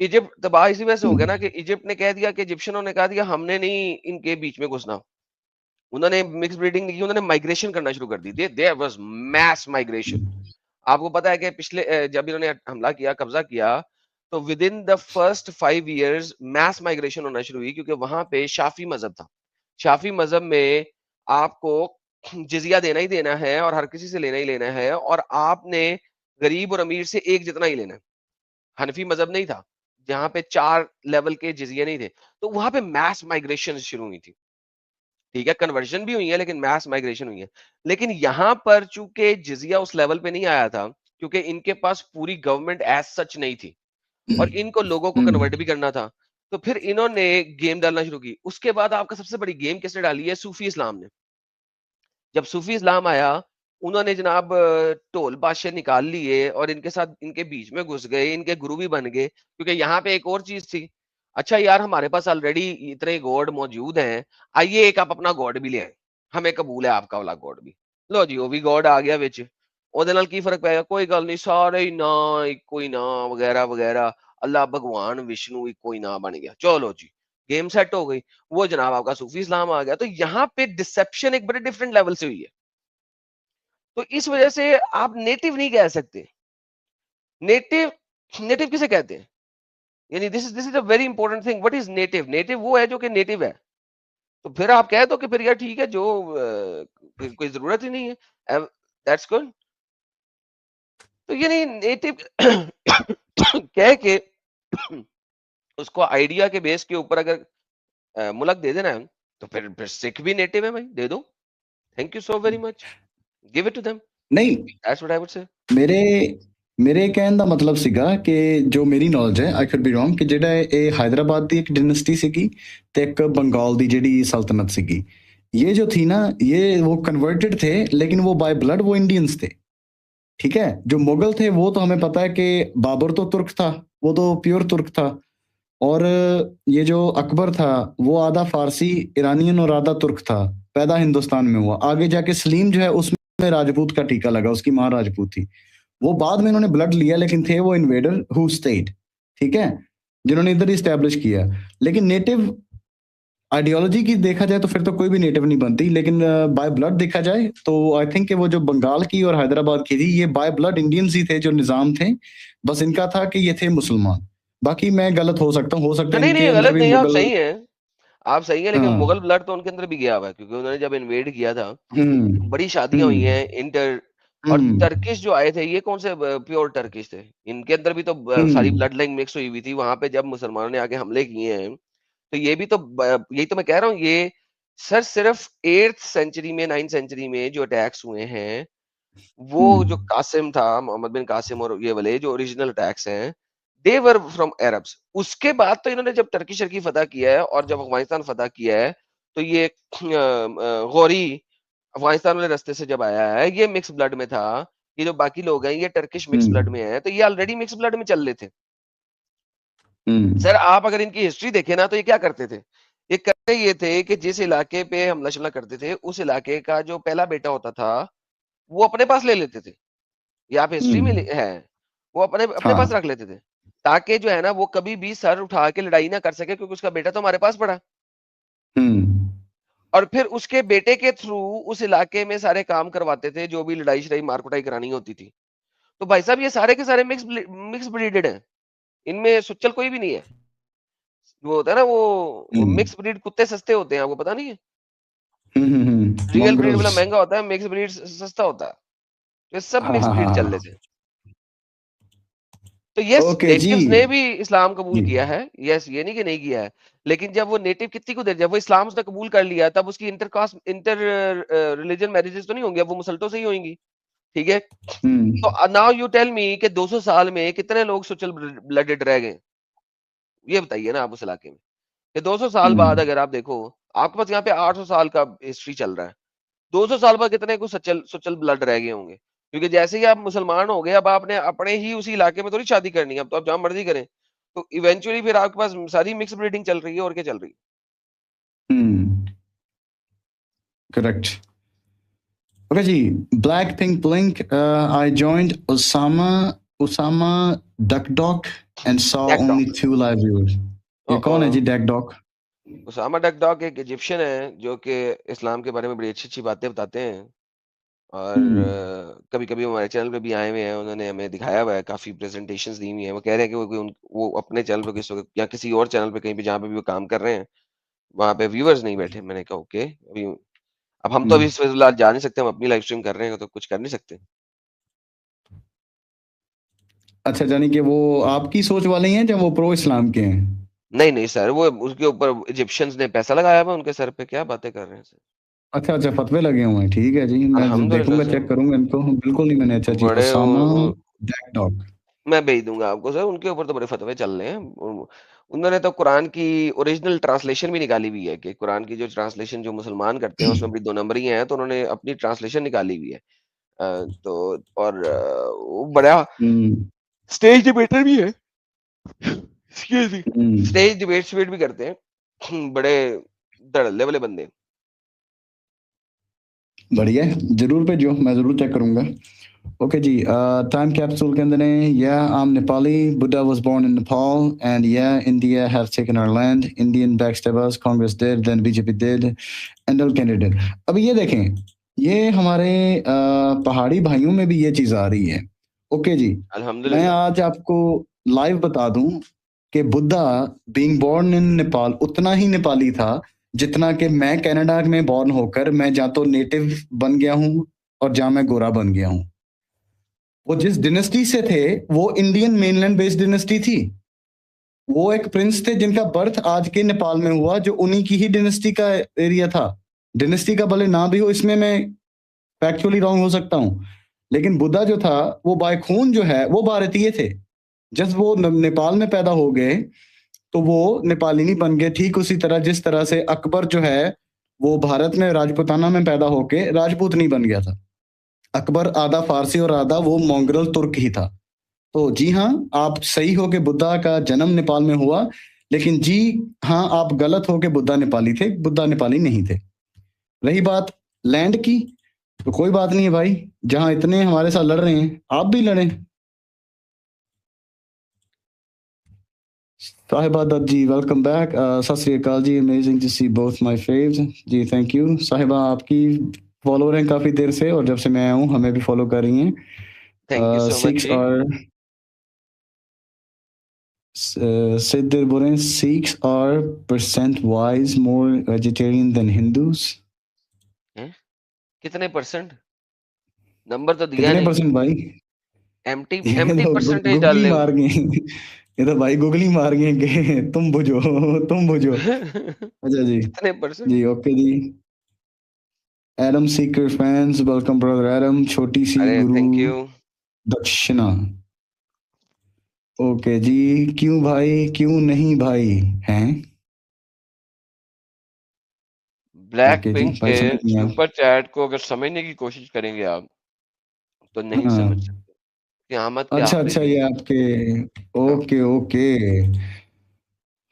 Egypt तबाह इसी वजह से हो गया ना, कि हम्म। इजिप्ट ने कह दिया, कि इजिप्शियनों ने कह दिया हमने नहीं इनके बीच में घुसना। उन्होंने मिक्स ब्रीडिंग नहीं की, उन्होंने माइग्रेशन करना शुरू कर दी। There was mass migration. आपको पता है कि पिछले जब इन्होंने हमला किया, कब्जा किया, तो within the first 5 years mass migration होना शुरू हुई, क्योंकि वहां पे शाफी मजहब था। शाफी मजहब में आपको जिजिया देना ही देना है, और हर किसी से लेना ही लेना है, और आपने गरीब और अमीर से एक जितना ही लेना है। हनफी मजहब नहीं था, जहां पे 4 लेवल के जिजिये नहीं थे। तो वहां पे मैस माइग्रेशन शुरू हुई थी, ठीक है। कन्वर्जन भी हुई है, लेकिन मैस माइग्रेशन हुई है। लेकिन यहाँ पर चूंकि जिजिया उस लेवल पे नहीं आया था, क्योंकि इनके पास पूरी गवर्नमेंट एज सच नहीं थी, और इनको लोगों को कन्वर्ट हम्म। भी करना था। तो फिर इन्होंने गेम डालना शुरू की। उसके बाद आपका सबसे बड़ी गेम किसने डाली है? सूफी इस्लाम ने। जब सूफी इस्लाम आया, उन्होंने जनाब ढोल बादशाह निकाल लिए, और इनके साथ इनके बीच में घुस गए, इनके गुरु भी बन गए। क्योंकि यहाँ पे एक और चीज थी, अच्छा यार हमारे पास ऑलरेडी इतने गॉड मौजूद हैं, आइए एक आप अपना गॉड भी ले आए, हमें कबूल है आपका वाला गॉड भी। लो जी, वो भी गॉड आ गया विच। ਉਹਦੇ ਨਾਲ ਕੀ फर्क ਪੈਗਾ? कोई गल नहीं, सारे ही ना इको ही ना वगैरह वगैरह, अल्लाह भगवान विष्णु इको ही ना बन गया। चलो जी, गेम सेट हो गई। वो जनाब आपका सूफी इस्लाम आ गया। तो यहाँ पे डिसेप्शन एक बड़े डिफरेंट लेवल से हुई है। तो इस वजह से आप नेटिव नहीं कह सकते। नेटिव, नेटिव किसे कहते हैं? यानी this is a very important thing. What is native? Native वो है जो कि नेटिव है। तो फिर आप कह दो कि फिर यार ठीक है, जो कोई जरूरत ही नहीं है, दैट्स गुड। तो ये नहीं नेटिव कह के उसको आइडिया के बेस के ऊपर अगर मुलक दे देना है, तो फिर सिख भी नेटिव है भाई, दे दो। Thank you so very much, give it to them. नहीं, that's what I would say. मेरे ਮੇਰੇ ਕਹਿਣ ਦਾ ਮਤਲਬ ਸੀਗਾ ਕਿ ਜੋ ਮੇਰੀ ਨੌਲੇਜ ਹੈ, ਆਈ ਕੁਡ ਬੀ ਰੋਂਗ, ਕਿ ਜਿਹੜਾ ਇਹ हैदराबाद ਦੀ ਇੱਕ ਡਿਨੈਸਟੀ ਸੀਗੀ ਤੇ ਇੱਕ बंगाल ਦੀ ਜਿਹੜੀ सल्तनत ਸੀਗੀ, ये जो थी ना, ये वो कन्वर्टेड थे, लेकिन वो बाय ब्लड वो इंडियंस थे, ठीक है। जो मुगल थे वो तो हमें पता है कि बाबर तो तुर्क था, वो तो प्योर तुर्क था, और ये जो अकबर था वो आधा फारसी ईरानियन और आधा तुर्क था, पैदा हिंदुस्तान में हुआ। आगे जाके सलीम जो है उसमें राजपूत का टीका लगा, उसकी माँ राजपूत थी। वो बाद में इन्होंने ब्लड लिया, लेकिन थे वो इन्वेडर हु स्टेट, ठीक है, जिन्होंने इधर इस्टेब्लिश किया। लेकिन नेटिव आइडियोलॉजी की देखा जाए तो फिर तो कोई भी नेटिव नहीं बनती, लेकिन बाय ब्लड देखा जाए तो आई थिंक कि वो जो बंगाल की और हैदराबाद की थी, ये बाय ब्लड इंडियंस ही थे जो निजाम थे, बस इनका था कि ये थे मुसलमान। बाकी मैं गलत हो सकता हूँ, हो सकता है नहीं इनके नहीं, अंदर गलत भी नहीं, आप मुगल। सही है, आप सही है, लेकिन हाँ। मुगल ब्लड तो उनके अंदर भी गया हुआ है, क्योंकि उन्होंने जब इन्वेड किया था हम्म। बड़ी शादियां हुई हम्म। हैं इंटर। और हम्म। टर्किश जो आए थे, ये कौन से प्योर टर्किश थे? इनके अंदर भी तो सारी हम्म। ब्लड लाइन मिक्स हुई हुई थी। वहां पे जब मुसलमानों ने आके हमले किए हैं, तो ये भी तो यही तो मैं कह रहा हूँ, ये सर सिर्फ 8th सेंचुरी में, 9th सेंचुरी में जो अटैक्स हुए हैं, वो जो हम्म। कासिम था, मोहम्मद बिन कासिम, और ये वाले जो ओरिजिनल अटैक्स हैं, दे वर फ्रॉम अरब्स। उसके बाद तो इन्होंने जब टर्की शर्की फतह किया है और जब अफगानिस्तान फतह किया है, तो ये गौरी अफगानिस्तान वाले रास्ते से जब आया है, ये मिक्स ब्लड में था। ये जो बाकी लोग हैं, ये टर्किश मिक्स ब्लड हम्म। में है, तो ये ऑलरेडी मिक्स ब्लड में चल रहे थे। हम्म। सर आप अगर इनकी हिस्ट्री देखें ना, तो ये क्या करते थे? ये करते ये थे कि जिस इलाके पे हमला शमला करते थे, उस इलाके का जो पहला बेटा होता था, वो अपने पास ले लेते थे। ये आप हिस्ट्री में हम्म। है, वो अपने अपने पास हाँ। रख लेते थे, ताकि जो है ना, वो कभी भी सर उठा के लड़ाई ना कर सके, क्योंकि उसका बेटा तो हमारे पास पड़ा। हम्म। और फिर उसके बेटे के थ्रू उस इलाके में सारे काम करवाते थे, जो भी लड़ाई शड़ाई मार कुटाई करानी होती थी। तो भाई साहब, ये सारे के सारे मिक्स ब्रीडेड हैं, इनमें सुच्चल कोई भी नहीं है। वो होता है ना, वो हम्म। मिक्स ब्रीड कुत्ते सस्ते होते हैं, आपको पता नहीं है? हम्म। रियल ब्रीड वाला मॉन्ग्रोल्स। महंगा होता है, मिक्स ब्रीड सस्ता होता है। ये सब हाँ मिक्स हाँ ब्रीड हाँ चल हाँ। रहे थे। तो यस, ओके जी। नेटिव्स ने भी इस्लाम कबूल जी। किया है, यस, ये नहीं कि नहीं किया है। लेकिन जब वो नेटिव कितनी को देर, जब वो इस्लाम उसने कबूल कर लिया, तब उसकी इंटर रिलीजन मैरिजेस तो नहीं होंगी, अब वो मुसलटों से ही होंगी, ठीक है? हम्म। तो नाउ यू टेल मी कि 200 साल में कितने लोग सुचल ब्लडेड रह गए? ये बताइए ना आप उस इलाके में। ये 200 साल बाद हम्म। अगर आप देखो, आपके पास यहाँ पे 800 साल का हिस्ट्री चल रहा है। 200 साल बाद कितने को सचल सुचल ब्लड रह गए होंगे? क्योंकि जैसे ही आप मुसलमान हो गए, अब आपने अपने ही उसी इलाके में थोड़ी शादी करनी है, अब तो आप जहाँ मर्ज़ी करें। तो इवेंचुअली फिर आपके पास सारी मिक्स ब्रीडिंग चल रही है, और क्या चल रही है? हम्म। करेक्ट। ओके जी। Black pink blink, I joined Usama Dakdok and saw dak only dog. 2 live viewers. ये कौन है जी oh! Dakdok? Usama Dakdok एक इजिप्शियन है, जो कि इस्लाम के बारे में बड़ी अच्छी-अच्छी बातें बताते हैं। और हम्म। कभी-कभी हमारे चैनल पे भी आए हुए हैं, उन्होंने हमें दिखाया हुआ है, काफ़ी प्रेज़ेंटेशंस दी हुई हैं। वो कह रहे हैं कि वो अपने चैनल पे किसी वक़्त या किसी और चैनल पे, कहीं पे जहाँ पे भी वो काम कर रहे हैं, वहाँ पे व्यूअर्स नहीं बैठे। मैंने कहा ओके, अभी अब हम तो अभी हम्म। इस फिलहाल जा नहीं सकते, हम अपनी लाइव स्ट्रीम कर रहे हैं, तो कुछ कर नहीं सकते। अच्छा, जानी कि वो आपकी सोच वाले ही हैं, जब वो प्रो इस्लाम के हैं? नहीं, नहीं सर, वो उसके ऊपर इजिप्शियंस ने पैसा लगाया हुआ है उनके सर पे, क्या बातें कर रहे हैं सर? अच्छा अच्छा, फतवे लगे हुए हैं, ठीक है जी, मैं अल्हम्दुलिल्लाह देखूंगा, सर, चेक करूंगा इनको, बिल्कुल नहीं। मैंने, अच्छा जी, बड़े ओसामा डकडॉक। मैं भेज दूँगा आपको सर, उनके ऊपर तो बड़े फतवे चल रहे हैं। उन्होंने तो कुरान की ओरिजिनल ट्रांसलेशन भी निकाली हुई है, कि कुरान की जो ट्रांसलेशन जो मुसलमान करते हैं, उसमें बड़ी 2 नंबरी हैं, तो उन्होंने अपनी ट्रांसलेशन निकाली हुई है। तो और वो बड़ा हम्म। स्टेज डिबेटर भी है। Excuse me. Hmm. Stage debate भी करते हैं। बड़े धड़ल्ले वाले बंदे। बढ़िया है, जरूर भेजो, मैं जरूर चेक करूंगा। ओके जी। टाइम कैप्सूल के अंदर है, या I'm Nepali, Buddha was born in Nepal, and yeah, India have taken our land, Indian backstabbers, Congress did, then BJP did, and all candidate। अब ये देखें, ये हमारे पहाड़ी भाइयों में भी ये चीज आ रही है। ओके जी। मैं अल्हम्दुलिल्लाह। आज आपको लाइव बता दूं कि Buddha being born in Nepal उतना ही नेपाली था जितना कि मैं कनाडा में बॉर्न होकर मैं जहाँ तो नेटिव बन गया हूँ और जहाँ मैं गोरा बन गया हूँ। वो जिस डिनेस्टी से थे, वो इंडियन मेनलैंड बेस्ड डिनेस्टी थी। वो एक प्रिंस थे जिनका बर्थ आज के नेपाल में हुआ, जो उन्हीं की ही डिनेस्टी का एरिया था। डिनेस्टी का भले ना भी हो, इसमें मैं फैक्चुअली रॉन्ग हो सकता हूँ, लेकिन बुद्धा जो था वो बाय खून जो है वो भारतीय थे। जब वो नेपाल में पैदा हो गए तो वो नेपाली नहीं बन गए। ठीक उसी तरह जिस तरह से अकबर जो है वो भारत में राजपूताना में पैदा होके राजपूत नहीं बन गया था। अकबर आधा फारसी और आधा वो मोंगोल तुर्क ही था। तो जी हाँ, आप सही हो कि बुद्धा का जन्म नेपाल में हुआ, लेकिन जी हाँ, आप गलत हो कि बुद्धा नेपाली थे। बुद्धा नेपाली नहीं थे। रही बात लैंड की, तो कोई बात नहीं है भाई, जहां इतने हमारे साथ लड़ रहे हैं आप भी लड़ें। साहिबा दत्त जी वेलकम बैक। सत श्री अकाल जी, amazing to see both my favs जी, थैंक यू। साहिबा आपकी फॉलोअर हैं काफी देर से, और जब से मैं आया हूँ हमें भी फॉलो कर रही हैं। Thank you so much six जी। और सिद्ध बोल रहे हैं six are percent wise more vegetarian then Hindus. कितने परसेंट? नंबर तो दिया कितने नहीं। परसेंट भाई? एम्प्टी ये एम्प्टी तो परसेंटेज डाल गूगली रहे हो। मार गए। ये तो भाई गूगली मार गए कि तुम बुझो, तुम बुझो। अच्छा जी, कितने परसेंट? जी ओके जी। Adam Seeker fans welcome brother Adam. छोटी सी अरे गुरु थैंक यू। दक्षिणा। ओके जी। क्यों भाई, क्यों नहीं भाई हैं? ब्लैक ओके जी पिंक भाई, के समझ नहीं आया। सुपर चैट को अगर समझने की कोशिश करेंगे आप तो नहीं हाँ, समझ सकते। क़यामत के अच्छा आखिरी अच्छा, दिन। ये आपके। हाँ। ओके ओके,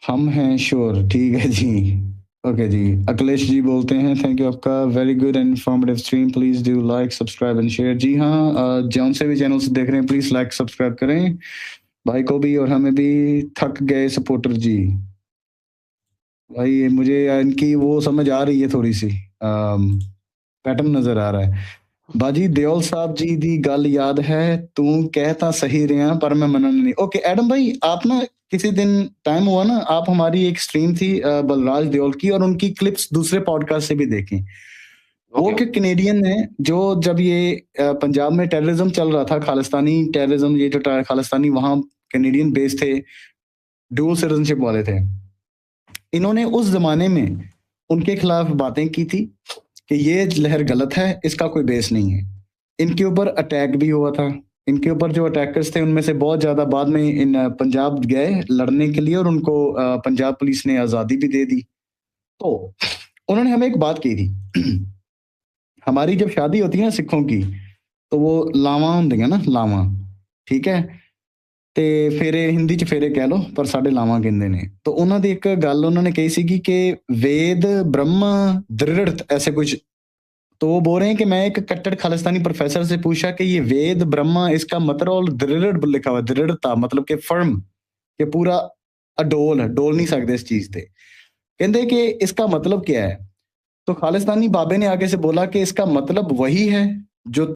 हम हैं श्योर, ठीक है जी। ओके जी, अखिलेश जी बोलते हैं थैंक यू आपका, very good and informative stream, please do like subscribe and share. जी हाँ, जौन से भी चैनल से देख रहे हैं प्लीज लाइक सब्सक्राइब करें, भाई को भी और हमें भी। थक गए सपोर्टर जी। भाई मुझे इनकी वो समझ आ रही है, थोड़ी सी पैटर्न नजर आ रहा है। बाजी दियोल साहब जी दी गल याद है, तू कहता सही रहा पर मैं मनन नहीं। ओके एडम भाई, आप ना किसी दिन टाइम हुआ ना, आप हमारी एक स्ट्रीम थी बलराज दियोल की, और उनकी क्लिप्स दूसरे पॉडकास्ट से भी देखें। वो ओके। कि कैनेडियन है जो, जब ये पंजाब में टेररिज्म चल रहा था, खालिस्तानी टेररिज्म, ये जो खालिस्तानी वहां कैनेडियन बेस थे, ड्यूल सिटीजनशिप वाले थे, इन्होंने उस जमाने में उनके खिलाफ बातें की थी कि ये लहर गलत है, इसका कोई बेस नहीं है। इनके ऊपर अटैक भी हुआ था। इनके ऊपर जो अटैकर्स थे उनमें से बहुत ज्यादा बाद में इन पंजाब गए लड़ने के लिए, और उनको पंजाब पुलिस ने आजादी भी दे दी। तो उन्होंने हमें एक बात की थी। हमारी जब शादी होती है ना सिखों की, तो वो लावा होंगे ना, लावा, ठीक है, ਤੇ ਫੇਰੇ ਹਿੰਦੀ ਚ ਫੇਰੇ ਕਹਿ ਲੋ, ਪਰ ਸਾਡੇ ਲਾਵਾਂ ਕਹਿੰਦੇ ਨੇ। तो उन्होंने एक गल उन्होंने कही सी कि वेद ब्रह्म दृढ़ ऐसे कुछ। तो वो बोल रहे हैं कि मैं एक कट्टर खालिस्तानी प्रोफेसर से पूछा कि ये वेद ब्रह्मा इसका मतलब, और दृढ़ लिखा हुआ, दृढ़ता मतलब कि फर्म, कि पूरा अडोल डोल नहीं सकते इस चीज से। कहते कि इसका मतलब क्या है? तो खालिस्तानी बाबे ने आगे से बोला कि इसका मतलब वही है जो